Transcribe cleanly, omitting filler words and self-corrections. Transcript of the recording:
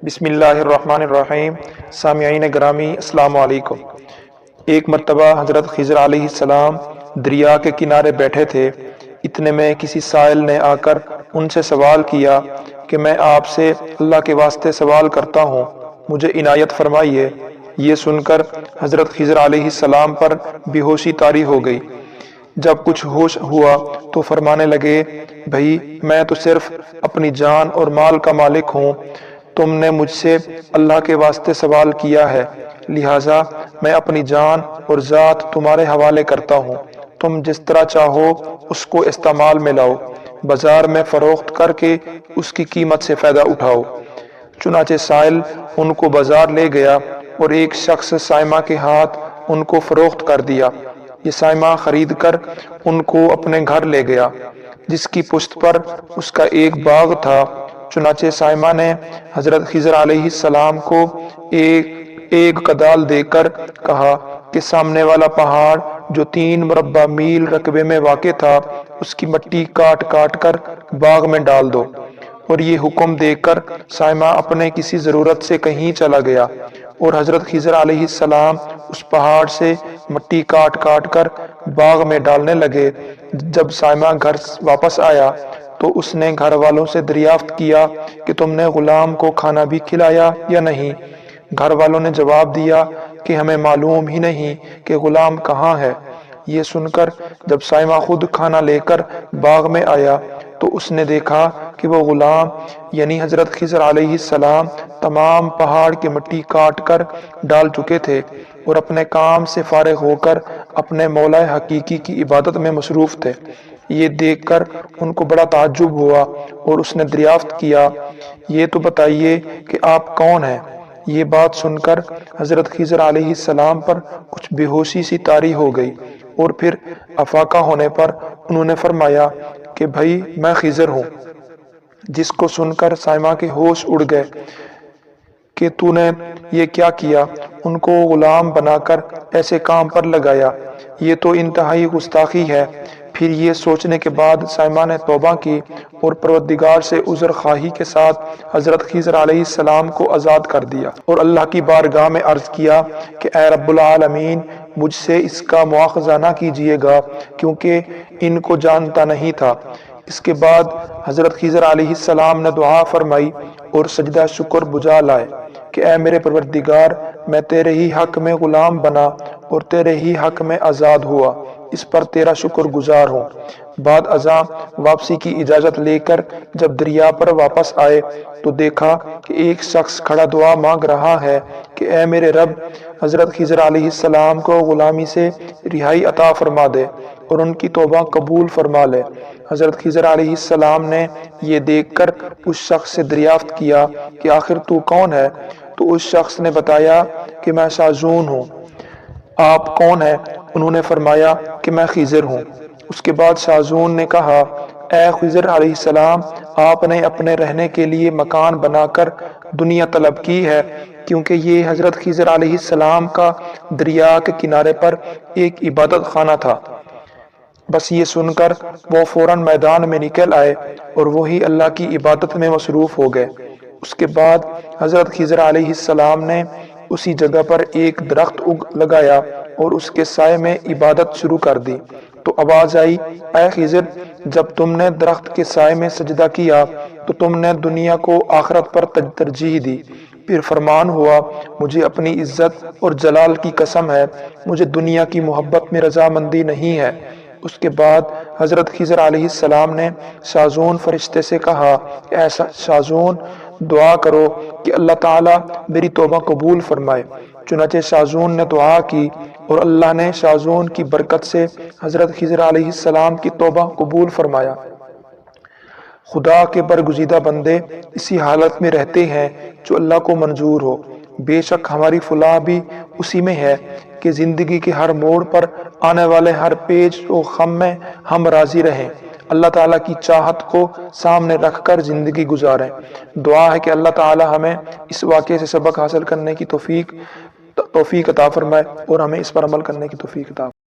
بسم اللہ الرحمن الرحیم۔ سامعین گرامی السلام علیکم۔ ایک مرتبہ حضرت خضر علیہ السلام دریا کے کنارے بیٹھے تھے۔ اتنے میں کسی سائل نے آ کر ان سے سوال کیا کہ میں آپ سے اللہ کے واسطے سوال کرتا ہوں، مجھے عنایت فرمائیے۔ یہ سن کر حضرت خضر علیہ السلام پر بے ہوشی طاری ہو گئی۔ جب کچھ ہوش ہوا تو فرمانے لگے، بھائی میں تو صرف اپنی جان اور مال کا مالک ہوں، تم نے مجھ سے اللہ کے واسطے سوال کیا ہے، لہٰذا میں اپنی جان اور ذات تمہارے حوالے کرتا ہوں، تم جس طرح چاہو اس کو استعمال میں لاؤ، بازار میں فروخت کر کے اس کی قیمت سے فائدہ اٹھاؤ۔ چنانچہ سائل ان کو بازار لے گیا اور ایک شخص سائمہ کے ہاتھ ان کو فروخت کر دیا۔ یہ سائمہ خرید کر ان کو اپنے گھر لے گیا، جس کی پشت پر اس کا ایک باغ تھا۔ چنانچہ سائمہ نے حضرت خضر علیہ السلام کو ایک کدال دے کر کہا کہ سامنے والا پہاڑ جو 3 مربع میل رقبے میں واقع تھا، اس کی مٹی کاٹ کاٹ کر باغ میں ڈال دو۔ اور یہ حکم دے کر سائمہ اپنے کسی ضرورت سے کہیں چلا گیا اور حضرت خضر علیہ السلام اس پہاڑ سے مٹی کاٹ کاٹ کر باغ میں ڈالنے لگے۔ جب سائمہ گھر واپس آیا تو اس نے گھر والوں سے دریافت کیا کہ تم نے غلام کو کھانا بھی کھلایا یا نہیں؟ گھر والوں نے جواب دیا کہ ہمیں معلوم ہی نہیں کہ غلام کہاں ہے۔ یہ سن کر جب سائمہ خود کھانا لے کر باغ میں آیا تو اس نے دیکھا کہ وہ غلام یعنی حضرت خضر علیہ السلام تمام پہاڑ کی مٹی کاٹ کر ڈال چکے تھے اور اپنے کام سے فارغ ہو کر اپنے مولا حقیقی کی عبادت میں مصروف تھے۔ یہ دیکھ کر ان کو بڑا تعجب ہوا اور اس نے دریافت کیا، یہ تو بتائیے کہ آپ کون ہیں؟ یہ بات سن کر حضرت خضر علیہ السلام پر کچھ بے ہوشی سی طاری ہو گئی اور پھر افاقہ ہونے پر انہوں نے فرمایا کہ بھائی میں خضر ہوں۔ جس کو سن کر سائمہ کے ہوش اڑ گئے کہ تو نے یہ کیا کیا، ان کو غلام بنا کر ایسے کام پر لگایا، یہ تو انتہائی گستاخی ہے۔ پھر یہ سوچنے کے بعد سائمہ نے توبہ کی اور پروردگار سے عذر خواہی کے ساتھ حضرت خضر علیہ السلام کو آزاد کر دیا اور اللہ کی بارگاہ میں عرض کیا کہ اے رب العالمین، مجھ سے اس کا مواخذہ نہ کیجیے گا کیونکہ ان کو جانتا نہیں تھا۔ اس کے بعد حضرت خضر علیہ السلام نے دعا فرمائی اور سجدہ شکر بجا لائے کہ اے میرے پروردگار، میں تیرے ہی حق میں غلام بنا اور تیرے ہی حق میں آزاد ہوا، اس پر تیرا شکر گزار ہوں۔ بعد ازاں واپسی کی اجازت لے کر جب دریا پر واپس آئے تو دیکھا کہ ایک شخص کھڑا دعا مانگ رہا ہے کہ اے میرے رب، حضرت خضر علیہ السلام کو غلامی سے رہائی عطا فرما دے اور ان کی توبہ قبول فرما لے۔ حضرت خضر علیہ السلام نے یہ دیکھ کر اس شخص سے دریافت کیا کہ آخر تو کون ہے؟ تو اس شخص نے بتایا کہ میں شاذون ہوں۔ آپ کون ہیں؟ انہوں نے فرمایا کہ میں خضر ہوں۔ اس کے بعد شاذون نے کہا، اے خضر علیہ السلام، آپ نے اپنے رہنے کے لیے مکان بنا کر دنیا طلب کی ہے، کیونکہ یہ حضرت خضر علیہ السلام کا دریا کے کنارے پر ایک عبادت خانہ تھا۔ بس یہ سن کر وہ فوراً میدان میں نکل آئے اور وہی اللہ کی عبادت میں مصروف ہو گئے۔ اس کے بعد حضرت خضر علیہ السلام نے اسی جگہ پر ایک درخت لگایا اور اس کے سائے میں عبادت شروع کر دی۔ تو آواز آئی، اے خضر، جب تم نے درخت کے سائے میں سجدہ کیا تو تم نے دنیا کو آخرت پر ترجیح دی۔ پھر فرمان ہوا، مجھے اپنی عزت اور جلال کی قسم ہے، مجھے دنیا کی محبت میں رضامندی نہیں ہے۔ اس کے بعد حضرت خضر علیہ السلام نے شاذون فرشتے سے کہا کہ اے شاذون، دعا کرو کہ اللہ تعالیٰ میری توبہ قبول فرمائے۔ چنانچہ شاذون نے دعا کی اور اللہ نے شاذون کی برکت سے حضرت خضر علیہ السلام کی توبہ قبول فرمایا۔ خدا کے برگزیدہ بندے اسی حالت میں رہتے ہیں جو اللہ کو منظور ہو۔ بے شک ہماری فلاح بھی اسی میں ہے کہ زندگی کے ہر موڑ پر آنے والے ہر پیچ و خم میں ہم راضی رہیں، اللہ تعالیٰ کی چاہت کو سامنے رکھ کر زندگی گزاریں۔ دعا ہے کہ اللہ تعالیٰ ہمیں اس واقعے سے سبق حاصل کرنے کی توفیق عطا فرمائے اور ہمیں اس پر عمل کرنے کی توفیق عطا فرمائے۔